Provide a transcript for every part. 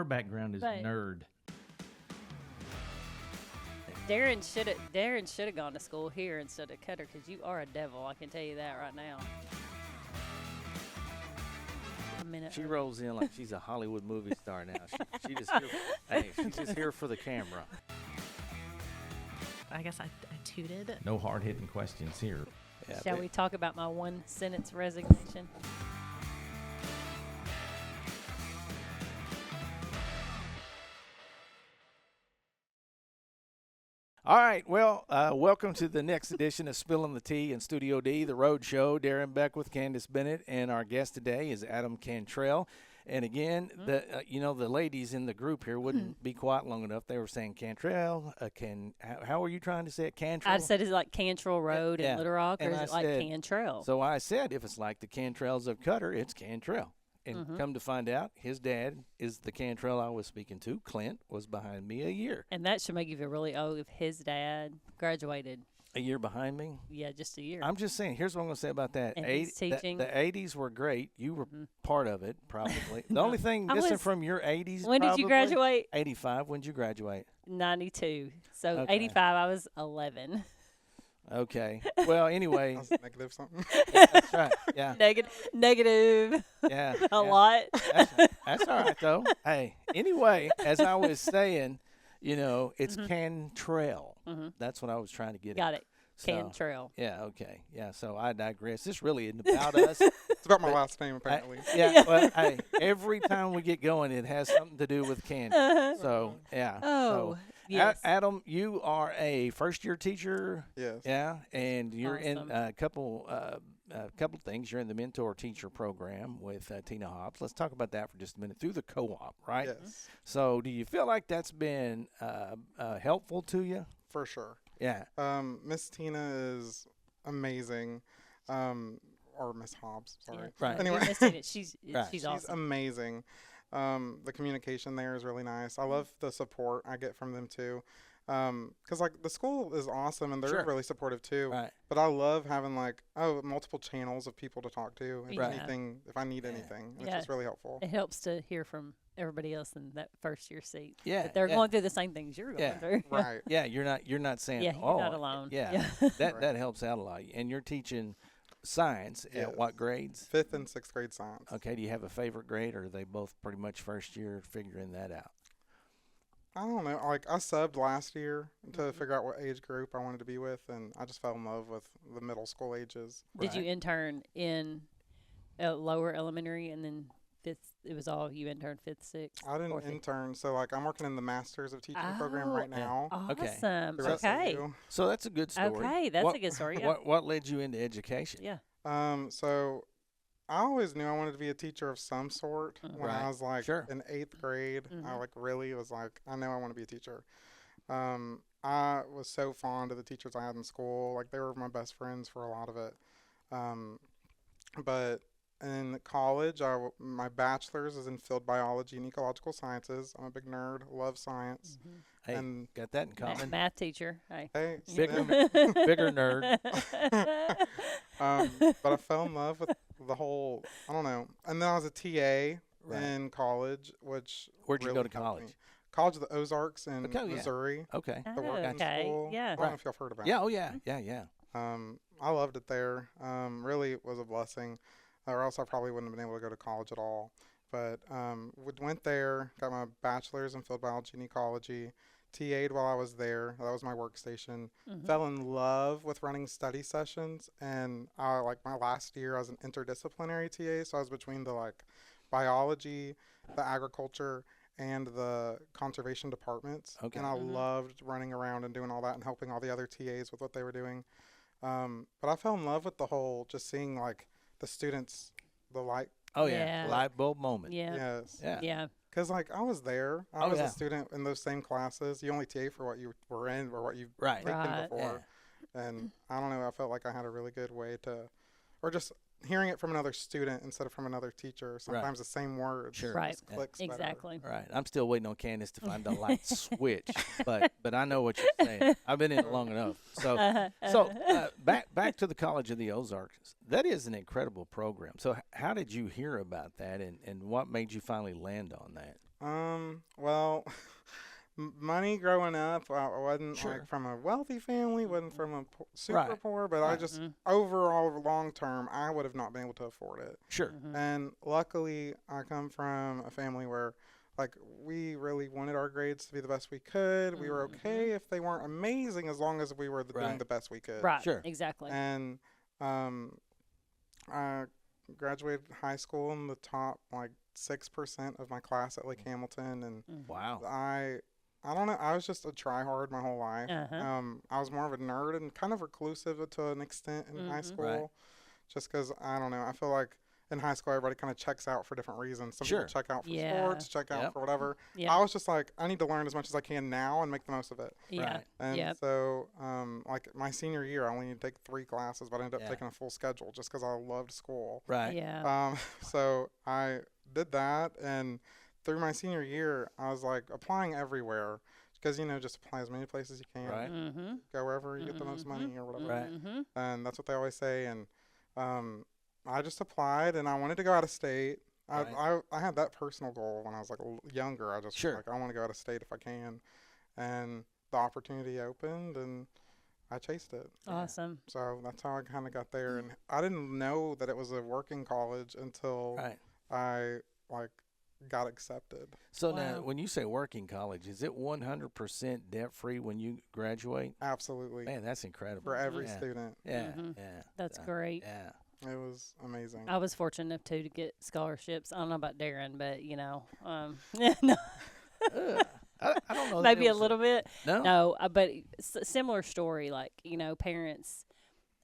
her background is But- nerd. Darren should have gone to school here instead of Cutter because you are a devil. I can tell you that right now. A minute. She early. rolls in like she's a Hollywood movie star now. She's just here. Hey, she's just here for the camera. I guess I tooted. No hard-hitting questions here. Yeah, Shall but- we talk about my one sentence resignation? All right. Well, welcome to the next edition of Spilling the Tea in Studio D, the Road Show. Darren Beck with Candace Bennett, and our guest today is Adam Cantrell. And again, the ladies in the group here wouldn't be quiet long enough. They were saying Cantrell. How are you trying to say it? Cantrell. I said, is it like Cantrell Road Yeah. in Little Rock, or And is I it like said- Cantrell? So I said, if it's like the Cantrells of Cutter, it's Cantrell. And come to find out, his dad is the Cantrell I was speaking to. Clint was behind me a year And that should make you feel really old if his dad graduated. behind me. Yeah, just a year. I'm just saying, here's what I'm going to say about that. And he's teaching. The 80s were great. You were part of it, probably. The only thing I missing was- from your 80s, when did you probably, graduate? 85. When did you graduate? 92. So Okay. 85, I was 11. Okay. Well, anyway, That's negative something. that's right. Yeah. Negative. Yeah. A yeah. lot. That's all right, though. Hey, anyway, as I was saying, it's Cantrell. That's what I was trying to get at. Got it. So, Cantrell. Yeah, okay. Yeah, so I digress. This really isn't about us. It's about my But last name, apparently. Well, hey, every time we get going, it has something to do with candy. So, yeah. Oh, So, yes. Adam, you are a first-year teacher. Yes. Yeah, and you're in Awesome. a couple things. You're in the mentor teacher program with Tina Hobbs. Let's talk about that for just a minute through the co-op, right? Yes, So, do you feel like that's been helpful to you? for sure. Yeah. Miss Tina is amazing. Or Miss Hobbs, sorry. Right. Anyway. You missed it. She's Right. she's She's awesome. amazing. The communication there is really nice. I love the support I get from them too. Because like the school is awesome and they're Sure. really supportive too. Right. But I love having multiple channels of people to talk to if Right. if I need anything, which Yeah. is really helpful. It helps to hear from everybody else in that first year seat. Yeah. But they're yeah. going through the same things you're going Yeah. through. Right. Yeah, you're not saying, Yeah, you're oh, not alone. Yeah, Yeah. that helps out a lot. And you're teaching science Yes. at what grades? 5th and 6th grade science. Okay, do you have a favorite grade, or are they both pretty much first year figuring that out? I don't know. Like I subbed last year to figure out what age group I wanted to be with, and I just fell in love with the middle school ages. Did you Right. intern in lower elementary and then fifth? It was all you interned fifth, sixth. I didn't fourth, fifth? intern, so like I'm working in the Masters of Teaching program right Oh, now. Okay. Awesome. The rest Okay. of you. So that's a good story. Okay, that's What- a good story. Yeah. What led you into education? Yeah. So I always knew I wanted to be a teacher of some sort when Right. I was like Sure. in 8th grade. I Mhm. like really was like, I know I want to be a teacher. I was so fond of the teachers I had in school. Like they were my best friends for a lot of it. But in college, my bachelor's is in field biology and ecological sciences. I'm a big nerd, love science. Hey, And got that in common. Math teacher. Hey. hey, Bigger, yeah. bigger nerd. But I fell in love with the whole, I don't know. And then I was a TA Right. in college, which Where'd you really go to helped college? me. College of the Ozarks in Okay, yeah. Missouri. Okay. The working Okay, school. yeah. I don't know if y'all have heard about Yeah. it. Oh yeah. Yeah. Yeah. I loved it there. Really was a blessing, or else I probably wouldn't have been able to go to college at all. But went there, got my bachelor's in field biology and ecology, TA'd while I was there. That was my workstation. Fell in love with running study sessions, and like my last year, I was an interdisciplinary TA, so I was between the like biology, the agriculture, and the conservation departments. Okay. And I loved running around and doing all that and helping all the other TAs with what they were doing. But I fell in love with the whole, just seeing like the students, the light. Oh yeah. Yeah. Light bulb moment. Yeah. Yes. Yeah. Yeah. Because like I was there. I Oh, was yeah. a student in those same classes. You only TA for what you were in or what you've Right. taken Right. before. And I don't know, I felt like I had a really good way to, or just hearing it from another student instead of from another teacher. Sometimes the same words. Sure. Right. just clicks better. Exactly. Right. I'm still waiting on Candace to find the light switch, but I know what you're saying. I've been in it long enough. So back to the College of the Ozarks. That is an incredible program. So how did you hear about that, and what made you finally land on that? Well, money growing up, I wasn't Sure. like from a wealthy family, wasn't from a super Right. poor, but I Right. just overall long term, I would have not been able to afford it. Sure. And luckily, I come from a family where, like, we really wanted our grades to be the best we could. We were okay if they weren't amazing, as long as we were doing Right. the best we could. Right. Sure. Exactly. And I graduated high school in the top like 6% of my class at Lake Hamilton, and Wow. I don't know. I was just a tryhard my whole life. Uh-huh. I was more of a nerd and kind of reclusive to an extent in high school, Right. just because I don't know. I feel like in high school everybody kind of checks out for different reasons. Some Sure. people check out for Yeah. sports, check out Yep. for whatever. Yeah. I was just like, I need to learn as much as I can now and make the most of it. Yeah. Right. And Yep. so, like my senior year, I only need to take 3 classes, but I ended up Yeah. taking a full schedule just because I loved school. Right. Yeah. So I did that, and through my senior year, I was like applying everywhere because just apply as many places you can, Right. Mm-hmm. go wherever you get the most money or whatever. Right. Mm-hmm. And that's what they always say. And I just applied, and I wanted to go out of state. Right. I had that personal goal when I was like younger. I just Sure. like I want to go out of state if I can, and the opportunity opened, and I chased it. Awesome. So that's how I kind of got there, and I didn't know that it was a working college until Right. I like got accepted. So now, Wow. when you say working college, is it 100% debt free when you graduate? Absolutely, Man, that's incredible. for every Yeah. student. Yeah. Mhm. Yeah. That's Uh, great. Yeah. It was amazing. I was fortunate enough too to get scholarships. I don't know about Darren, but no, I don't know. that maybe it a was little bit. No. No, but similar story. Like parents.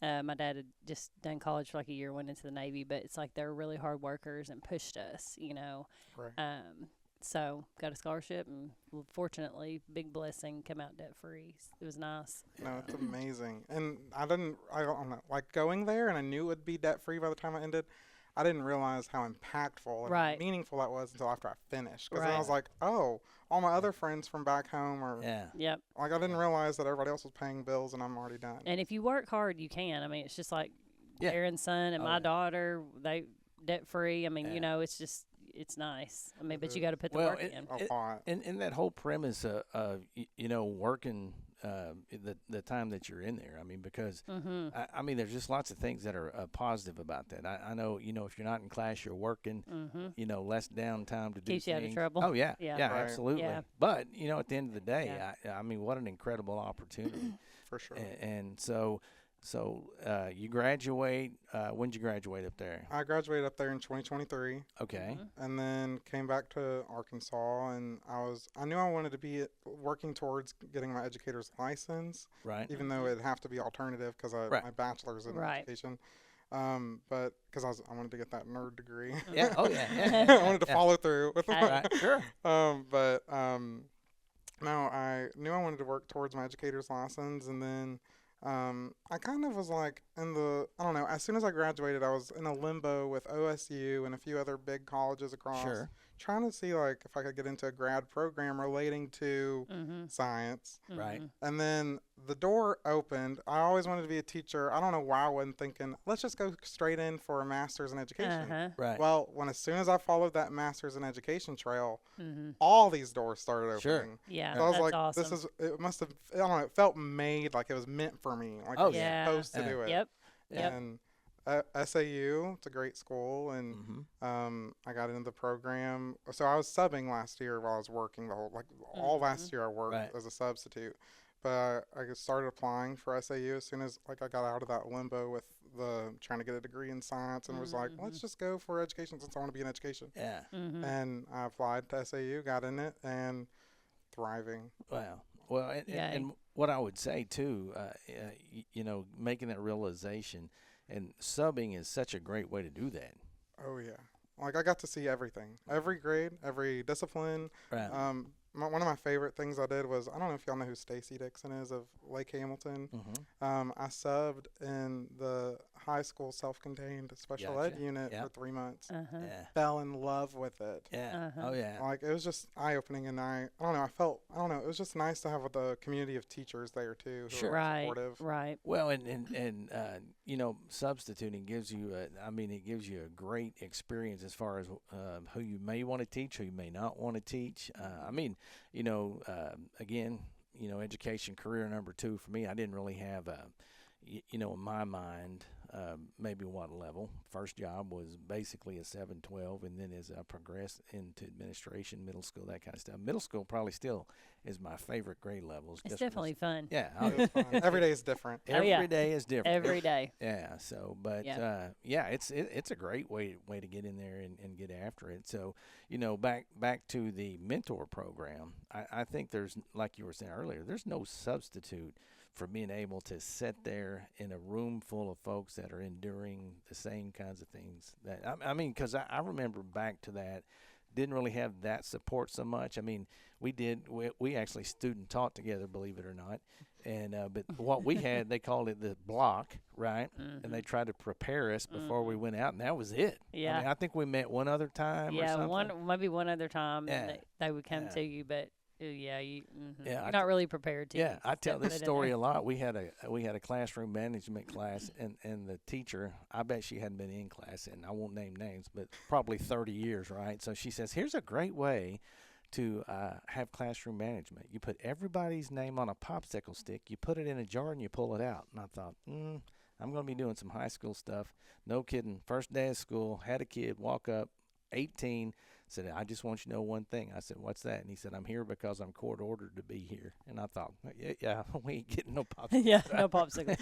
My dad had just done college for like a year, went into the Navy, but it's like they're really hard workers and pushed us. Right. So got a scholarship, and fortunately, big blessing, come out debt free. It was nice. No, it's amazing. And I don't know, like going there, and I knew it would be debt free by the time I ended. I didn't realize how impactful and Right. meaningful that was until after I finished. Because then I Right. was like, oh, all my other friends from back home are Yeah. Yep. like, I didn't realize that everybody else was paying bills and I'm already done. And if you work hard, you can. I mean, it's just like Yeah. Darren's son and Oh, my yeah. daughter. They debt free. I mean, Yeah. it's nice. I mean, but It you got to put the Well, work it- in. A lot. And that whole premise of working the time that you're in there. I mean, because Mm-hmm. I mean, there's just lots of things that are positive about that. I know, if you're not in class, you're working. Mm-hmm. Less downtime to do Keeps you out of things. trouble. Oh yeah, Yeah. yeah, Right. absolutely. Yeah. But at the end of the day, Yeah. I mean, what an incredible opportunity. For sure. And so you graduate. When did you graduate up there? I graduated up there in 2023 Okay. Mhm. and then came back to Arkansas, and I knew I wanted to be working towards getting my educator's license, Right. even though it'd have to be alternative because Right. my bachelor's in Right. education. But because I wanted to get that nerd degree. Yeah. Oh yeah. Yeah. I wanted to yeah. follow through with Hey. Right. Sure. No, I knew I wanted to work towards my educator's license, and then I kind of was like I don't know, as soon as I graduated, I was in a limbo with OSU and a few other big colleges across, Sure. trying to see like if I could get into a grad program relating to Mm-hmm. science. Right. And then the door opened. I always wanted to be a teacher. I don't know why I wasn't thinking, let's just go straight in for a master's in education. Uh-huh. Right. Well, as soon as I followed that master's in education trail, Mm-hmm. all these doors started Sure. opening. Yeah. So I was that's like, awesome. it must have, I don't know, it felt made like it was meant for me. Like I Oh, was yeah. supposed to Yeah. do it. Yep. Yep. And SAU, it's a great school. And Mm-hmm. I got into the program. So I was subbing last year while I was working all last year I worked Right. as a substitute. But I started applying for SAU as soon as I got out of that limbo with the trying to get a degree in science, and was like, let's just go for education since I want to be in education. Yeah. Mm-hmm. And I applied to SAU, got in it, and thriving. Wow. Well, and Yay. what I would say too, making that realization, and subbing is such a great way to do that. Oh yeah. Like I got to see everything, every grade, every discipline. Right. one of my favorite things I did was, I don't know if y'all know who Stacy Dixon is of Lake Hamilton. I subbed in the high school self-contained special ed Gotcha. unit Yep. for 3 months. Uh-huh. Yeah. Fell in love with it. Yeah. Uh-huh. Oh yeah. Like, it was just eye-opening, and I don't know, it was just nice to have the community of teachers there too, who Sure. were Right. supportive. Right. Well, and you know, substituting gives you it gives you a great experience as far as who you may want to teach, who you may not want to teach. You know, again, you know, education career number 2 for me. I didn't really have you know, in my mind, maybe what level. First job was basically a 7-12, and then as I progressed into administration, middle school, that kind of stuff. Middle school probably still is my favorite grade levels. It's definitely fun. Yeah. It was fun. Every day is different. Oh, yeah. Every day is different. Every day. Yeah. So, but it's a great way to get in there and get after it. So, you know, back to the mentor program. I think there's, like you were saying earlier, there's no substitute for being able to sit there in a room full of folks that are enduring the same kinds of things. That because I remember back to that. Didn't really have that support so much. I mean, we actually student taught together, believe it or not. And but what we had, they called it the block, right? Mm-hmm. And they tried to prepare us before we went out, and that was it. Yeah. I mean, I think we met one other time. Or Yeah, something. maybe one other time, Yeah. and they would come Yeah. to you, but yeah, Yeah, you're I not really prepared to. Yeah, I tell put this it in story there. a lot. We had a classroom management class, and the teacher, I bet she hadn't been in class, and I won't name names, but probably 30 years, right? So she says, here's a great way to have classroom management. You put everybody's name on a popsicle stick, you put it in a jar, and you pull it out. And I thought, I'm going to be doing some high school stuff. No kidding. First day of school, had a kid walk up, 18, said, I just want you to know one thing. I said, what's that? And he said, I'm here because I'm court ordered to be here. And I thought, yeah, we ain't getting no popsicle. Yeah, no popsicle.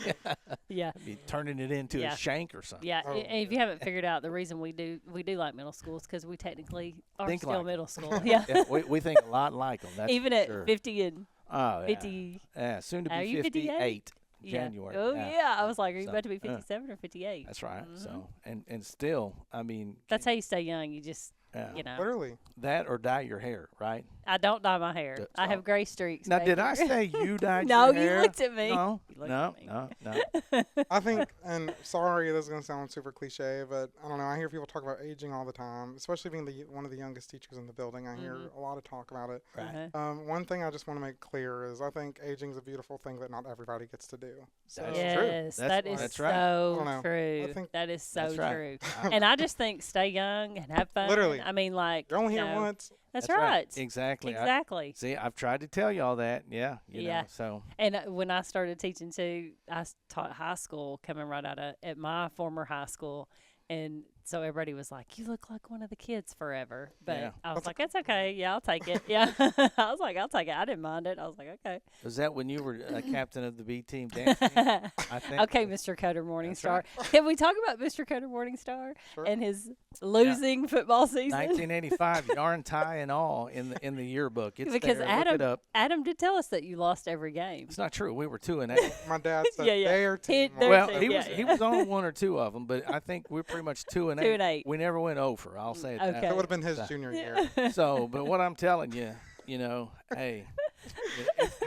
Yeah. I'd be turning it into Yeah. a shank or something. Yeah, Oh, and if you haven't figured out the reason we do like middle schools, because we technically are Think still like 'em. middle school. Yeah, Yeah, we think a lot like them. That's even for at sure. 50 and Oh, yeah. 50. Yeah, soon to Are be you 58? 58. Yeah. January. Oh yeah. I was like, are you So, about to be yeah. 57 or 58? That's right. Mhm. So, and still, I mean, That's how you stay young. You just, yeah. you know. Literally. That or dye your hair, right? I don't dye my hair. That's I all. have gray streaks. Now, back did I here. say you dyed No, your you hair? looked at me. No, You looked no, at me. no. I think, and sorry, this is going to sound super cliche, but I don't know. I hear people talk about aging all the time, especially being one of the youngest teachers in the building. I hear a lot of talk about it. Right. Uh-huh. One thing I just want to make clear is I think aging is a beautiful thing that not everybody gets to do. So That's Yes, true. that why- is that's right. I so don't know. true. I think That is so That's right. true. I- And I just think stay young and have fun. Literally. I mean, like, you're only you here know, once. That's right. Exactly. Exactly. See, I've tried to tell y'all that. Yeah. You Yeah. know, so And when I started teaching too, I taught high school coming right out of at my former high school. And so everybody was like, you look like one of the kids forever. But Yeah. I was like, that's okay. Yeah, I'll take it. Yeah. I was like, I'll take it. I didn't mind it. I was like, okay. was that when you were captain of the B team dance team? I think. Okay, Mr. Cutter Morningstar. right. Can we talk about Mr. Cutter Morningstar Sure. and his losing football season? 1985, yarn tie and all in the yearbook. It's Because there. Look it up. Adam did tell us that you lost every game. It's not true. We were 2-8. My dad said Yeah, yeah. their team. Their won. Well, team, he yeah. was on 1 or 2 of them, but I think we're pretty much 2-8. 2-8. We never went over. I'll say it. that Okay. way. That would have been his So- junior year. So, but what I'm telling you, you know, hey,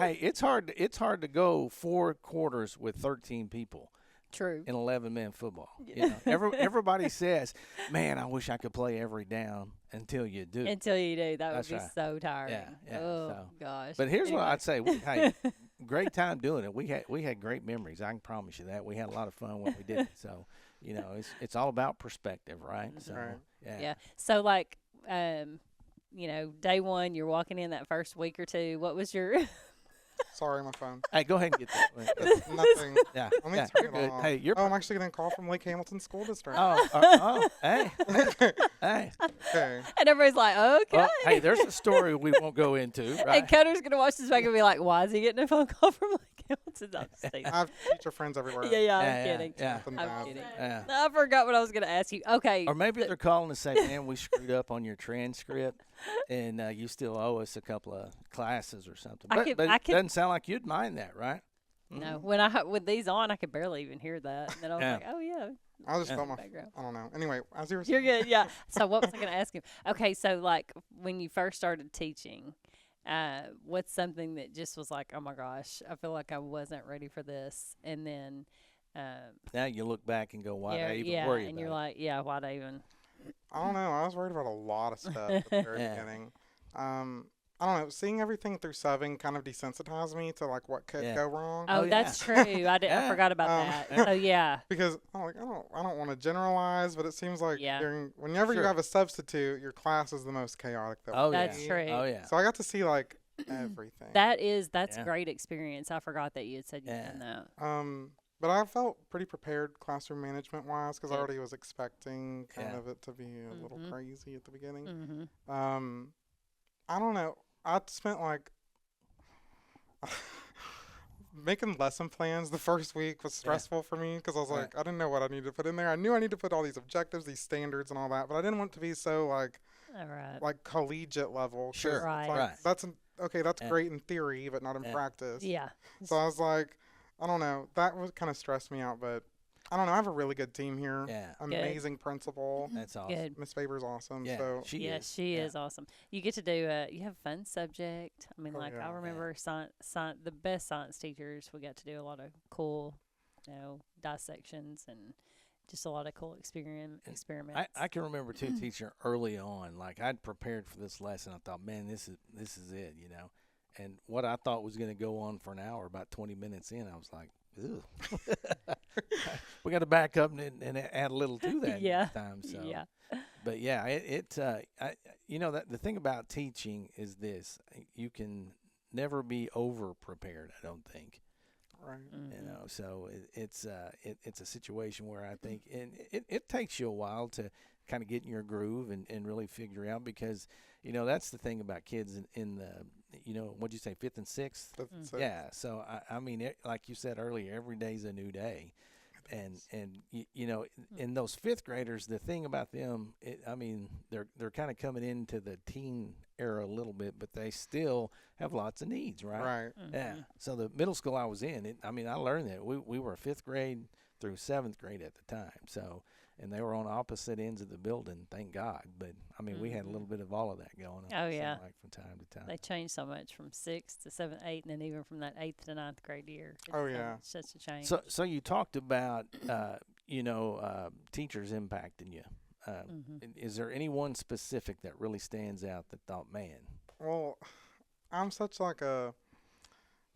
it's hard. It's hard to go 4 quarters with 13 people True. in 11-man football. You know, everybody says, "Man, I wish I could play every down." Until you do. Until you do. That would That's be right. so tiring. yeah, Oh, so. gosh. But here's what Anyway. I'd say: hey, great time doing it. We had great memories. I can promise you that. We had a lot of fun when we did it. So, you know, it's all about perspective, right? So, Right. Yeah. So, like, you know, day one, you're walking in that first week or two. What was your Sorry, my phone. Hey, go ahead and get that. It's nothing. Yeah, Let me yeah, turn you're it good. off. Hey, you're. Oh, I'm actually getting a call from Lake Hamilton School District. Hey, hey. Okay. and everybody's like, okay. Well, hey, there's a story we won't go into, right? And Cutter's going to watch this back and be like, why is he getting a phone call from Lake Hamilton? I'm just teasing. I have teacher friends everywhere. Yeah, I'm Yeah, kidding. yeah. Nothing I'm bad. kidding. Yeah. I forgot what I was going to ask you. Okay. Or maybe they're calling to say, man, we screwed up on your transcript, and you still owe us a couple of classes or something. I But, could- but I it could- doesn't sound like you'd mind that, right? No, when I with these on, I could barely even hear that. And then I was Yeah. like, oh, yeah. I just Yeah. felt my. Background. I don't know. Anyway, as you were You're saying, good, yeah. So what was I going to ask you? Okay, so like when you first started teaching, what's something that just was like, oh my gosh, I feel like I wasn't ready for this, and then Now you look back and go, why did yeah, I even yeah, worry and about you're it? like, yeah, why'd I even? I don't know. I was worried about a lot of stuff at the very Yeah. beginning. I don't know. Seeing everything through subbing kind of desensitized me to like what could Yeah. go wrong. Oh, Oh, yeah. that's true. I Yeah. forgot about Um, that. So yeah, Because I'm like, I don't want to generalize, but it seems like Yeah. whenever you Sure. have a substitute, your class is the most chaotic that Oh, will That's be. true. Oh, yeah. So I got to see like everything. that's Yeah. a great experience. I forgot that you had said you'd Yeah. done that. But I felt pretty prepared classroom management wise because I Good. already was expecting kind Yeah. of it to be a little Mhm. crazy at the beginning. Mm-hmm. I don't know. I spent like making lesson plans the first week was stressful for me because I was Right. like, I didn't know what I needed to put in there. I knew I needed to put all these objectives, these standards, and all that, but I didn't want it to be so All right. like collegiate level. 'cause Sure. it's Right. like, Right. That's okay. That's Yeah. great in theory, but not in Yeah. practice. Yeah. So I was like, I don't know. That was kind of stressed me out, but I don't know. I have a really good team here. Yeah. Amazing principal. That's awesome. Good. Miss Faber's awesome. Yeah. So She Yes, is. she Yeah. is awesome. You get to do you have a fun subject. I mean, Oh, like yeah. I remember the best science teachers. We got to do a lot of cool, dissections and just a lot of cool experiments. I can remember too, teacher, early on, like I'd prepared for this lesson. I thought, man, this is it, And what I thought was going to go on for an hour, about 20 minutes in, I was like, ew. We got to back up and add a little to that Yeah. next time. So, Yeah. but yeah, that the thing about teaching is this: you can never be over prepared. I don't think. right. Mhm. So it's a situation where I think and it takes you a while to kind of get in your groove and really figure out because that's the thing about kids in the what'd you say, 5th and 6th. That's it. Yeah, so I mean like you said earlier, every day's a new day. And in those 5th graders, the thing about them, they're kind of coming into the teen era a little bit, but they still have lots of needs, right? Right. Yeah. Mhm. So the middle school I was in, I learned that we were 5th grade through 7th grade at the time. So, and they were on opposite ends of the building, thank God. But we had a little bit of all of that going on. Oh, yeah. Like from time to time. They changed so much from 6th to 7th, 8th, and then even from that 8th to 9th grade year. Oh, It's, yeah. such a change. So you talked about teachers impacting you. Mhm. Is there anyone specific that really stands out that thought, man? Well, I'm such like a.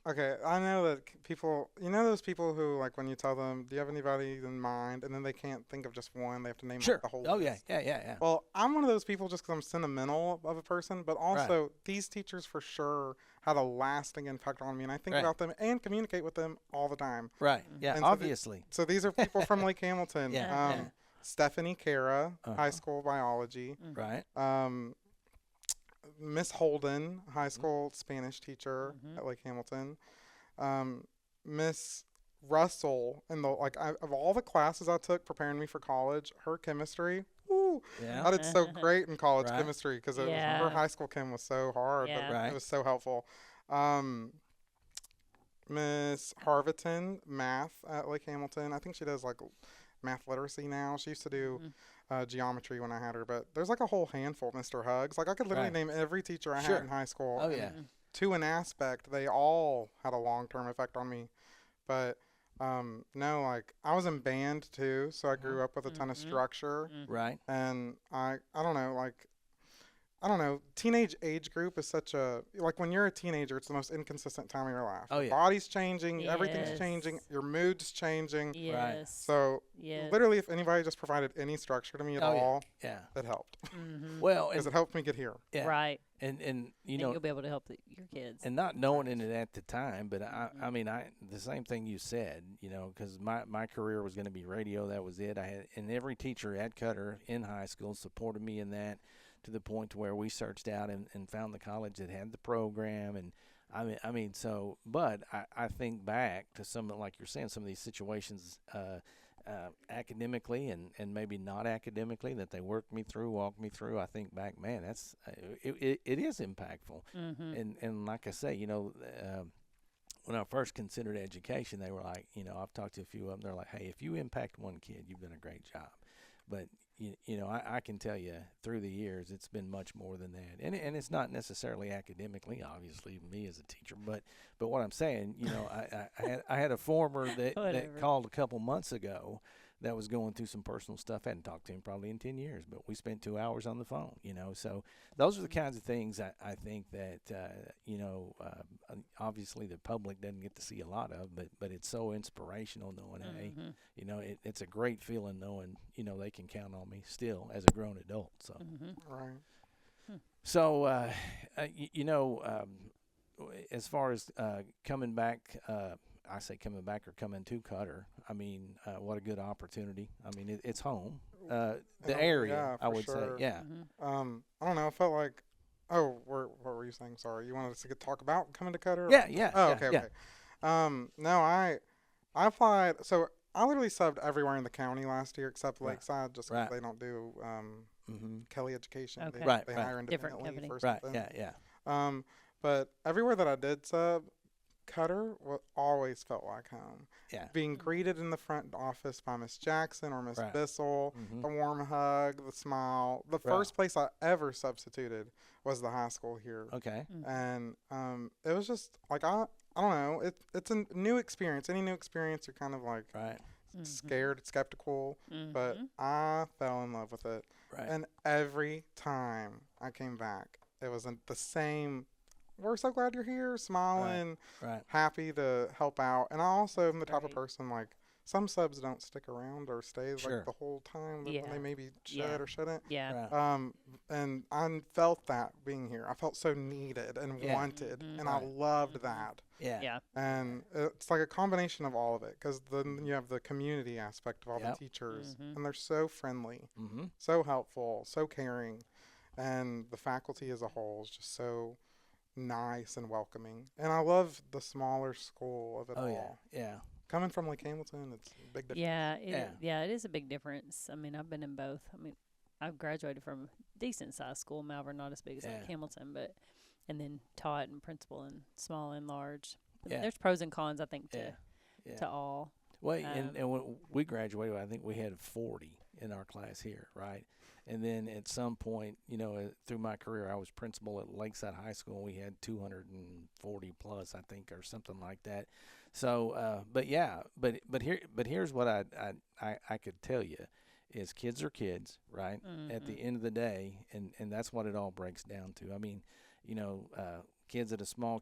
Okay, I know that people, those people who like when you tell them, do you have anybody in mind, and then they can't think of just one, they have to name Sure. like the whole Oh yeah, list. yeah. Well, I'm one of those people just because I'm sentimental of a person, but also these teachers for sure had a lasting impact on me, and I think Right. about them and communicate with them all the time. Right. Mhm. Yeah. And so the- Obviously. So these are people from Lake Hamilton. Yeah, yeah. Stephanie Cara, Uh-huh. high school biology. Mhm. Right. Miss Holden, high school Spanish teacher Mhm. at Lake Hamilton. Miss Russell, of all the classes I took preparing me for college, her chemistry, woo, Yeah. I did so great in college Right. chemistry because Yeah. her high school chem was so hard, Yeah. but Right. it was so helpful. Miss Harviton, math at Lake Hamilton. I think she does like math literacy now. She used to do geometry when I had her, but there's like a whole handful. Mr. Hugs, like I could literally Right. name every teacher I Sure. had in high school. Oh and yeah. to an aspect, they all had a long-term effect on me. But no, like I was in band too, so I grew up with a ton of Mhm. structure, Mhm. Right. and I don't know, like I don't know, teenage age group is such a like when you're a teenager, it's the most inconsistent time of your life. Oh, Your yeah. body's changing, everything's Yes. changing, your mood's changing. Yes. So Yes. literally, if anybody just provided any structure to me at Oh, yeah. all, Yeah. it helped Mhm. Well, because and it helped me get here. yeah. Right. And And you you'll be able to help your kids. and not knowing it at the time, but Mhm. I the same thing you said, because my career was going to be radio. That was it. And every teacher at Cutter in high school supported me in that to the point to where we searched out and found the college that had the program. And but I think back to some, like you're saying, some of these situations, academically and maybe not academically that they walked me through. I think back, man, that's it is impactful. Mhm. And like I say, when I first considered education, they were like, I've talked to a few of them. They're like, hey, if you impact one kid, you've done a great job. But you know, I can tell you through the years it's been much more than that, and it's not necessarily academically, obviously, me as a teacher, but what I'm saying, you know, I had a former that Whatever. called a couple months ago that was going through some personal stuff. I hadn't talked to him probably in 10 years, but we spent 2 hours on the phone, you know. So those are the kinds of things I think that, you know, obviously the public doesn't get to see a lot of, but it's so inspirational knowing, hey, you know, it's a great feeling knowing, you know, they can count on me still as a grown adult. So, Right. so you know, as far as coming back, I say coming back or coming to Cutter. I mean, what a good opportunity. I mean, it's home. The area, Yeah, I for would sure. say, yeah. I don't know. It felt like, what were you saying? Sorry, you wanted us to talk about coming to Cutter? Yeah, yeah. Oh, yeah, okay, yeah. okay. No, I applied. So I literally subbed everywhere in the county last year except Right. Lakeside, just because Right. they don't do Kelly Education. Okay. They, Right, they right. hire Different independently company. for Right, something. yeah, yeah. But everywhere that I did sub, Cutter always felt like home. Yeah. Being greeted in the front office by Miss Jackson or Miss Right. Bissell, Mhm. the warm hug, the smile. The Right. first place I ever substituted was the high school here. Okay. And it was just like I don't know. It's a new experience. Any new experience, you're kind of like Right. scared, skeptical. But I fell in love with it. Right. And every time I came back, it wasn't the same. We're so glad you're here, smiling, Right. happy to help out. And I also am the type of Right. person like some subs don't stick around or stay Sure. like the whole time when Yeah. they maybe should Yeah. or shouldn't. Yeah. Right. And I felt that being here. I felt so needed and Yeah. wanted, and I Right. loved that. Yeah. Yeah. And it's like a combination of all of it, because then you have the community aspect of all Yep. the teachers, Mhm. and they're so friendly, Mm-hmm. so helpful, so caring, and the faculty as a whole is just so nice and welcoming. And I love the smaller school of it Oh all. yeah. Yeah. Coming from Lake Hamilton, it's a big difference. Yeah, it is a big difference. I mean, I've been in both. I mean, I've graduated from a decent sized school, Malvern, not as big as Yeah. like Hamilton, but and then taught and principal and small and large. Yeah. There's pros and cons, I think, Yeah. Yeah. to all. Well, Um, and when we graduated, I think we had 40 in our class here, right? And then at some point, you know, through my career, I was principal at Lakeside High School. And we had 240 plus, I think, or something like that. So, but yeah, but here's what I could tell you is kids are kids, right? At the end of the day, and that's what it all breaks down to. I mean, you know, kids at a small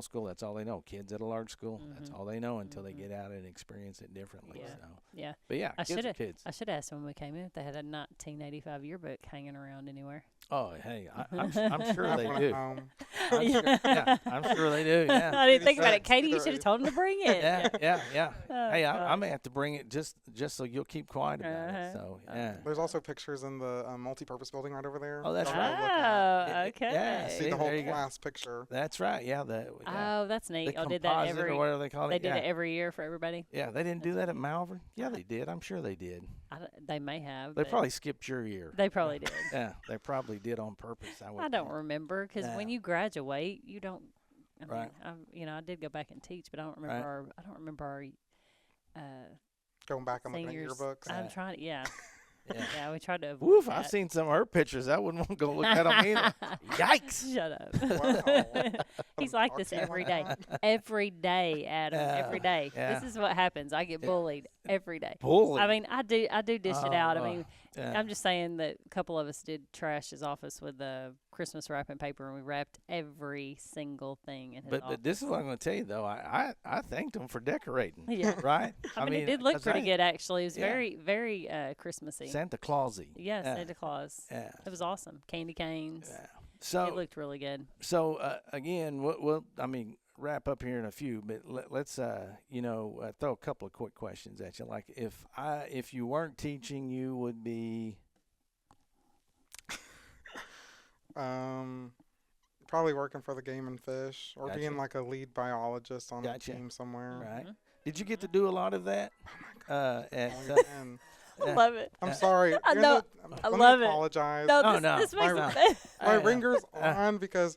school, that's all they know. Kids at a large school, that's all they know until they get out and experience it differently. Yeah. So, Yeah. but yeah, I kids are shoulda- kids. I should ask when we came in if they had a 1985 yearbook hanging around anywhere. Oh, hey, I'm sure I they went do. home. I'm sure they do. Yeah. I didn't think about it. 86. Katie, you should have told him to bring it. Yeah. Oh, Hey, I gosh. may have to bring it just so you'll keep quiet about it. So, yeah. There's also pictures in the multi-purpose building right over there. Oh, that's Y'all right. gotta look at. Oh, okay. Yeah, See See, the whole there you go. class picture. That's right. Yeah. Oh, that's the neat. Y'all did that composite every. or whatever they call it. They did yeah. it every year for everybody. Yeah, they didn't do that at Malvern. Yeah, they did. I'm sure they did. They may have. They but probably skipped your year. They probably did. Yeah, they probably did on purpose. I don't remember because when Yeah. you graduate, you don't. I mean, Right. I did go back and teach, but I don't remember. I don't remember our. Going back and looking at Seniors. yearbooks. I'm trying to. Yeah. Yeah. Yeah, we tried to avoid Woof! that. I've seen some of her pictures. I wouldn't want to go look at them either. Yikes! Shut up. Wow. He's like this every day. Every day, Adam. Every day. yeah. This is what happens. I get bullied every day. Bully. I mean, I do dish it out. I mean, yeah. I'm just saying that a couple of us did trash his office with the Christmas wrapping paper, and we wrapped every single thing in his office. But this is what I'm going to tell you though. I thanked them for decorating. Yeah. Right. I mean, it did look 'cause pretty I- good actually. It was Yeah. very Christmassy. Santa Clausy. Yeah, Yeah. Santa Claus. Yeah. It was awesome. Candy canes. Yeah. It So looked really good. again, we'll wrap up here in a few, but let's throw a couple of quick questions at you. Like if you weren't teaching, you would be. Probably working for the Game and Fish or Gotcha. being like a lead biologist on Gotcha. a team somewhere. Right. Did you get to do a lot of that? At, And I love it. I'm sorry. I You're know. the- I let love me it. apologize. No, Oh, this, no. this makes My- it. My ringer's on because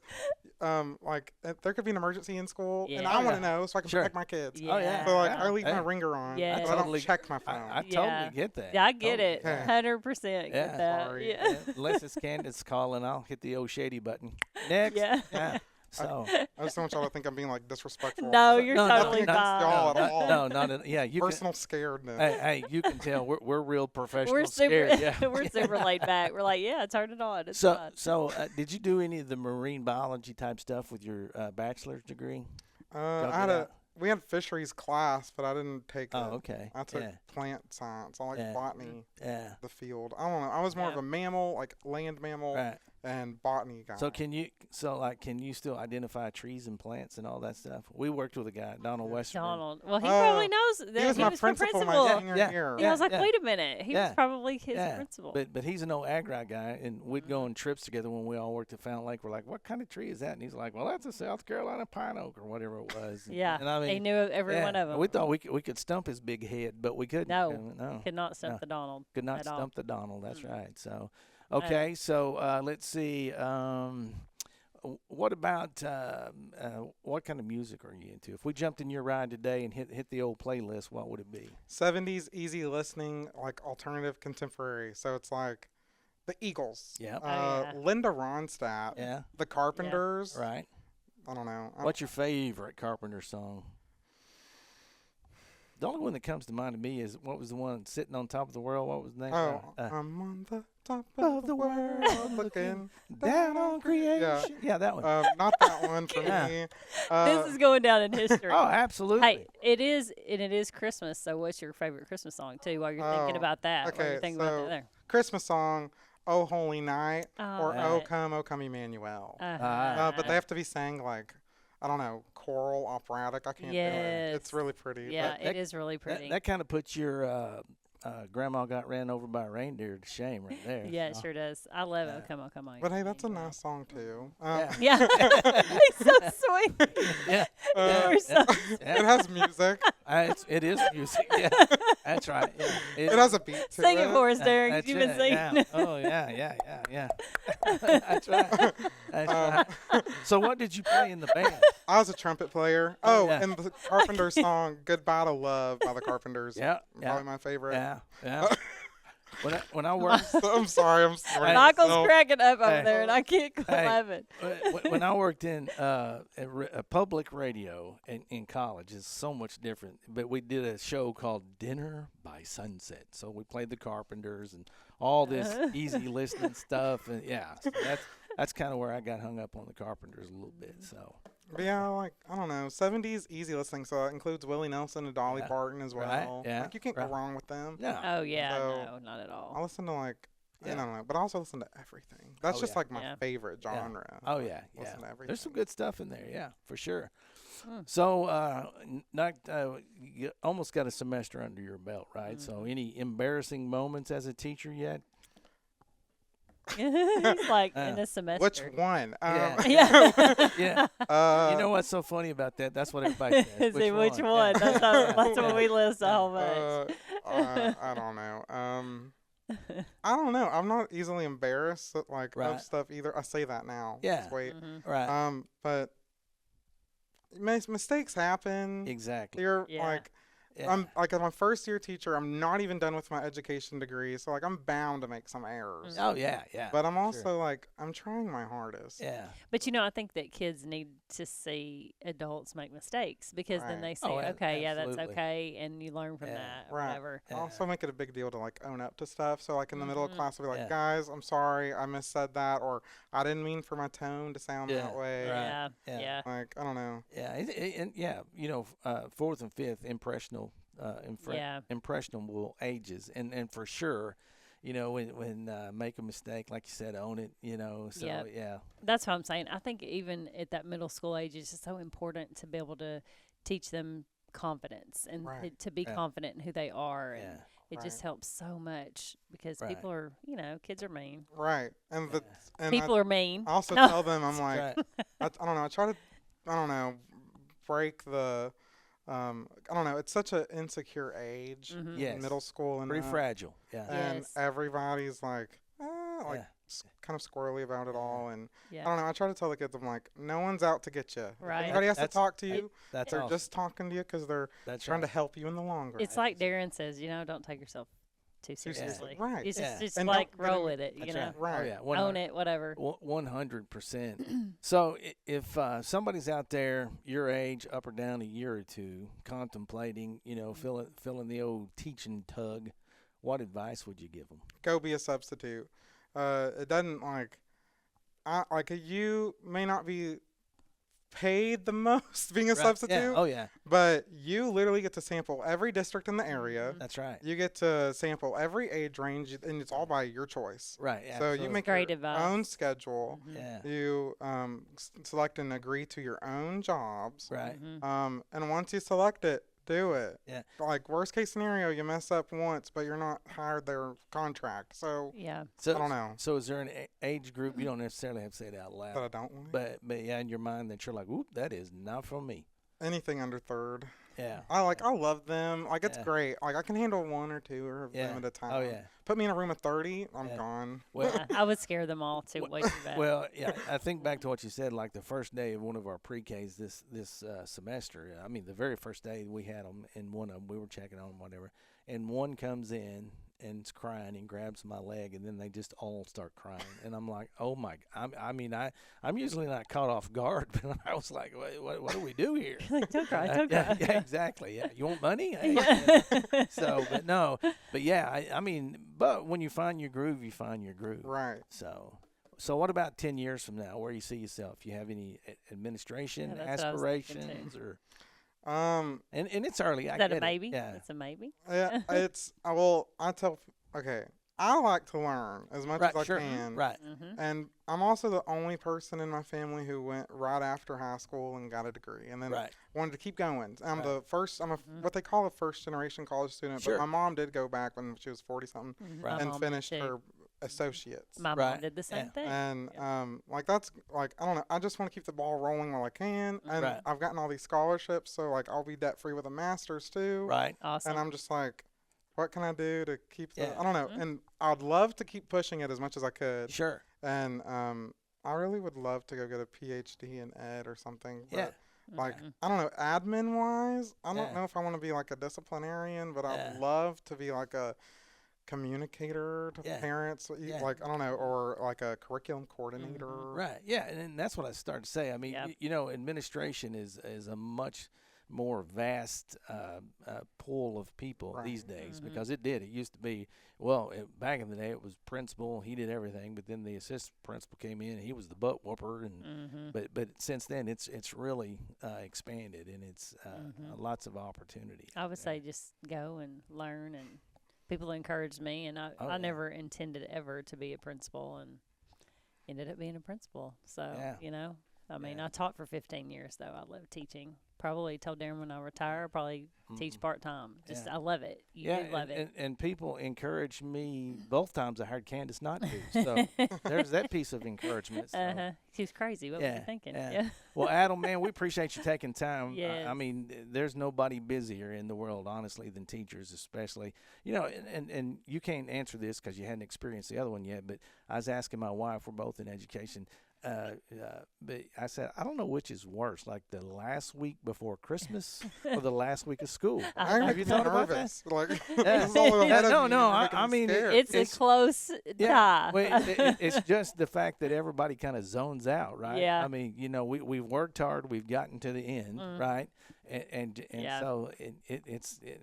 like there could be an emergency in school, and Yeah. I want Yeah. to know so I can Sure. protect my kids. Yeah. Oh, yeah. So like Yeah. I leave my Hey. ringer on. Yeah. but I I totally- don't check my I phone. Yeah. totally get that. Yeah, I get Totally it. Yeah. 100% Yeah. get that. Sorry. Yeah. Yeah, unless it's Candace calling, I'll hit the old shady button. Next. Yeah. Yeah. So. I just don't want y'all to think I'm being like disrespectful. No, you're No, no, totally nothing against fine. y'all at all. No, not at, yeah. You can, Personal scaredness. hey, you can tell we're real professional. We're super, scared. Yeah. we're super laid back. We're like, yeah, turn it on. It's So, fine. did you do any of the marine biology type stuff with your bachelor's degree? We had fisheries class, but I didn't take Oh, it. okay. I took Yeah. plant science. I like Yeah. botany, Yeah. the field. I don't know. I was more of Yeah. a mammal, like land mammal, Right. and botany guy. So can you still identify trees and plants and all that stuff? We worked with a guy, Donald Westerman. Donald. Well, he probably knows that he was my the principal my principal. senior Yeah. year. Yeah, I was like, Yeah. wait a minute. He Yeah. was probably his Yeah. principal. But he's an old agri guy, and we'd go on trips together when we all worked at Fountain Lake. We're like, what kind of tree is that? And he's like, well, that's a South Carolina pine oak or whatever it was. yeah, And I mean, he knew every yeah, one of them. We thought we could stump his big head, but we couldn't. No. No. Could not stump No. the Donald. Could not at all. stump the Donald. That's Mm. right. So, okay. So let's see. What about what kind of music are you into? If we jumped in your ride today and hit the old playlist, what would it be? 70s easy listening, like alternative contemporary. So it's like the Eagles, Yeah. yeah. Linda Ronstadt, Yeah. the Carpenters. Right. I don't know. What's your favorite Carpenter song? The only one that comes to mind to me is what was the one sitting on top of the world? What was the name? I'm on the top of the world looking down on creation. Yeah. Yeah, that one. Not that one for Yeah. me. This is going down in history. Oh, absolutely. Hey, it is Christmas. So, what's your favorite Christmas song too? While you're thinking Oh, about that, while okay, you're thinking about so- that there. Christmas song, "Oh Holy Night" or right. "Oh Come Emmanuel." Uh-huh. But they have to be sang like, I don't know, choral, operatic. I can't do it. It's Yes. really pretty. Yeah, that- it is really pretty. That kind of puts your grandma got ran over by a reindeer to shame right there. Yeah, it so. sure does. I love it. Yeah. Come on. But hey, that's a Emmanuel. nice song too. Yeah. Yeah, he's so sweet. Yeah. You're so Yeah. It has music. It is music. Yeah, that's right. Yeah. It has a beat to sing it. it for us, Derek. That's You've been it, singing. yeah. Oh yeah. That's right. That's right. So what did you play in the band? I was a trumpet player. Oh, Oh, yeah. and the Carpenters song "Goodbye to Love" by the Carpenters. Yeah, Probably my favorite. Yeah. When I worked I'm sorry. I'm sorry. Michael's cracking up over Hey. there, and I can't quit Hey. laughing. when I worked in a public radio in college, it's so much different. But we did a show called Dinner by Sunset. So we played the Carpenters and all this easy listening stuff. And yeah, so that's kind of where I got hung up on the Carpenters a little bit. So But yeah, like, I don't know, 70s easy listening. So that includes Willie Nelson and Dolly Yeah. Parton as Right, well. yeah, Like, you can't right. go wrong with them. no, Oh yeah, So, no, not at I all. listen to like, Yeah. I don't know, but I also listen to everything. That's Oh, just yeah. like my Yeah. favorite Yeah. genre. oh Like, yeah, yeah. listen to everything. There's some good stuff in there. Yeah, for sure. Hmm. So, you almost got a semester under your belt, right? So, any embarrassing moments as a teacher yet? He's like Uh, in a Which semester. one? Yeah. Yeah. Yeah. You know what's so funny about that? That's what everybody says. See which Yeah. one? That's how. Yeah. That's what we list so Yeah. much. I don't know. I don't know. I'm not easily embarrassed like Right. of stuff either. I say that now. Yeah. Just wait. Mhm. Right. But mistakes happen. Exactly. You're Yeah. like, Yeah. I'm like, as my first year teacher, I'm not even done with my education degree, so like I'm bound to make some errors. Oh yeah, yeah. But I'm sure. also like, I'm trying my hardest. Yeah. But I think that kids need to see adults make mistakes because then Right. they say, Oh, okay, yeah, that's absolutely. okay, and you learn from Yeah. that, or Right. whatever. I also make it a big deal to like own up to stuff. So like in the middle of Mhm. class, I'll be like, Yeah. guys, I'm sorry, I missaid that, or I didn't mean for my tone to sound Yeah, that way. right. Yeah, Yeah. yeah, Like, I don't know. Yeah. And yeah, fourth and fifth impressionable ages, and for sure, when make a mistake, like you said, own it. So Yep. yeah. That's what I'm saying. I think even at that middle school age, it's just so important to be able to teach them confidence and Right. to be Yeah. confident in who they are, and Yeah. it just Right. helps so much because Right. people are, kids are mean. Right. And the and People are mean. I also No. tell them, I'm like, Right. I don't know. I try to, I don't know, break the, I don't know. It's such an insecure age, Mhm. Yes. middle school and Pretty fragile. Yeah. and Yes. everybody's like, like Yeah. kind of squirrely about it all. And I Yeah. don't know. I try to tell the kids, I'm like, no one's out to get you. If Right. anybody has to That's- talk to you, That's they're awesome. just talking to you because they're That's trying right. to help you in the long run. It's like Darren says, don't take yourself too seriously. seriously. Right. It's just, Yeah. just And like don't get roll in- with it, That's know. right. Right. Oh, yeah. Own it, whatever. 100%. So if somebody's out there your age, up or down a year or two, contemplating, filling the old teaching tug, what advice would you give them? Go be a substitute. It doesn't you may not be paid the most being a Right. substitute, Yeah. Oh, yeah. but you literally get to sample every district in the area. That's right. You get to sample every age range, and it's all by your choice. Right. So absolutely. you make Great your advice. own schedule. Mhm. Yeah. You select and agree to your own jobs. Right. Mhm. And once you select it, do it. Yeah. Like worst case scenario, you mess up once, but you're not hired their contract. So Yeah. So I don't know. So is there an age group? You don't necessarily have to say it out That loud, I don't like. but yeah, in your mind that you're like, "Oop, that is not for me." Anything under third. Yeah. I love them. Like it's Yeah. great. Like I can handle one or two of Yeah. them at a time. Oh yeah. Put me in a room of 30, I'm Yeah. gone. Well, Yeah, I would scare them all too. Way too bad. well, yeah. I think back to what you said, like the first day of one of our pre-Ks this semester. I mean, the very first day we had them, and one of them we were checking on whatever, and one comes in and is crying and grabs my leg, and then they just all start crying, and I'm like, oh my! I'm usually not caught off guard, but I was like, what do we do here? Like, don't cry, don't yeah, cry. yeah, exactly. Yeah, you want money? Hey, Yeah. So, but yeah, but when you find your groove, you find your groove. Right. So what about 10 years from now? Where you see yourself? You have any administration Yeah, that's what I was thinking, aspirations, or Um. and it's early. I Is that get a it. maybe? Yeah. It's a maybe. Yeah. Okay. I like to learn as much Right. as I Sure. can. Right. Mm-hmm. And I'm also the only person in my family who went right after high school and got a degree, and then Right. wanted to keep going. I'm Right. the first. I'm Mhm. what they call a first generation college student. Sure. But my mom did go back when she was 40 something Right. My and mom did finished too. her associates. My Right. mom did the same Yeah. thing. And Yep. that's like I don't know. I just want to keep the ball rolling while I can, and Right. I've gotten all these scholarships, so like I'll be debt free with a master's too. Right. Awesome. And I'm just like, what can I do to keep the? Yeah. I don't know. Mhm. And I'd love to keep pushing it as much as I could. Sure. And I really would love to go get a PhD in ed or something. But Yeah. like Mhm. I don't know, admin wise, I don't Yeah. know if I want to be like a disciplinarian, but Yeah. I'd love to be like a communicator to Yeah. parents, Yeah. like I don't know, or like a curriculum coordinator. Right. Yeah. And that's what I started to say. I mean, Yep. administration is a much more vast pool of people Right. these days, Mhm. because it used to be, well, back in the day it was principal, he did everything, but then the assistant principal came in and he was the butt whooper, and Mhm. but since then it's really expanded, and it's Mhm. lots of opportunity. I would say just go and learn, and people encouraged me, and I Oh, yeah. never intended ever to be a principal, and ended up being a principal. So Yeah. I mean, Yeah. I taught for 15 years though. I love teaching. Probably told Darren when I retire, probably teach Mhm. part time. Just Yeah. I love it. You Yeah, do love it. and people encouraged me both times I heard Candace not to. So there's that piece of encouragement. So. Uh-huh. She was crazy. What were Yeah, you thinking? yeah. Well, Adam, man, we appreciate you taking time. I Yes. mean, there's nobody busier in the world, honestly, than teachers, especially. And you can't answer this because you hadn't experienced the other one yet, but I was asking my wife, we're both in education, but I said, I don't know which is worse, like the last week before Christmas or the last week of school. I I'm Have you thought about that? nervous. Like Yeah. this is all ahead of No, me, no, you're I- making I me mean, scared. It's It's- a close tie. Well, it's just the fact that everybody kind of zones out, right? Yeah. I mean, we've worked hard, we've gotten to the end, Mm. right? And Yeah. so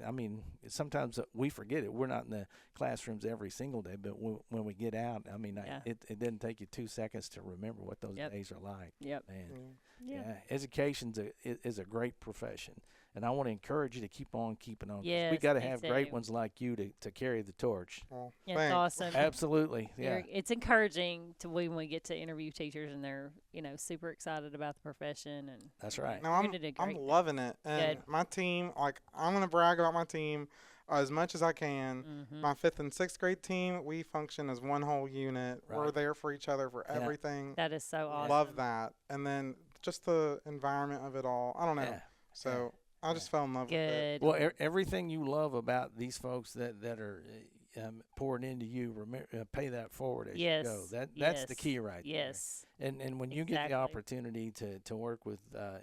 I mean, sometimes we forget it. We're not in the classrooms every single day, but when we get out, I mean, Yeah. it doesn't take you 2 seconds to remember what those Yep. days are like. Yep. Man, Yeah. yeah, education's is a great profession, and I want to encourage you to keep on keeping on. 'Cause we Yes, got to me have great too. ones like you to carry the torch. Well, Yeah, it's thanks. awesome. Absolutely, yeah. It's encouraging to when we get to interview teachers and they're super excited about the profession, and That's right. No, you're I'm gonna do I'm great. loving it, and Good. my team. Like I'm gonna brag about my team as much as I can. Mhm. My 5th and 6th grade team, we function as one whole unit. We're Right. there for each other for Yeah. everything. That is so awesome. Love that, and then just the environment of it all. I don't know. Yeah. So I just fell in love with it. Good. Well, everything you love about these folks that are poured into you, pay that forward as Yes. you go. That's the Yes. key right Yes. there. And when you get the Exactly. opportunity to work with a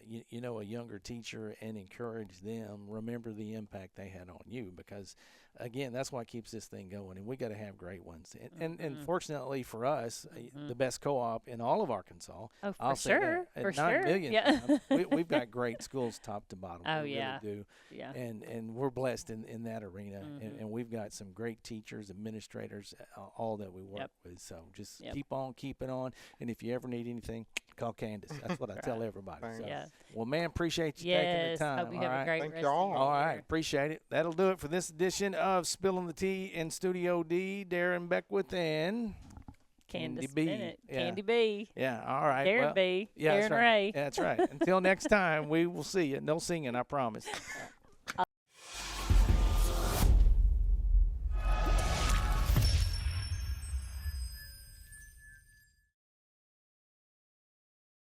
younger teacher and encourage them, remember the impact they had on you, because again, that's what keeps this thing going, and we got to have great ones. And fortunately for us, the best co-op in all of Arkansas. Oh, for I'll say sure. that, For at 9 sure. million Yeah. times, we've got great schools top to bottom. Oh, we yeah. really do. Yeah. And we're blessed in that arena, and we've got some great teachers, administrators, all that we work with. So just keep on keeping on, and if you ever need anything, call Candace. That's what I tell everybody. Thanks. So, Yeah. well, man, appreciate you taking the Yes. time. Hope you all have right? a great Thank rest y'all. of your All right, year. appreciate it. That'll do it for this edition of Spilling the Tea in Studio D. Darren Beckwith and Candace B. Bennett. Yeah. Candy B. Yeah, all right. Darren well, B. yeah, that's Darren right. Ray. That's right. Until next time, we will see you. No singing, I promise.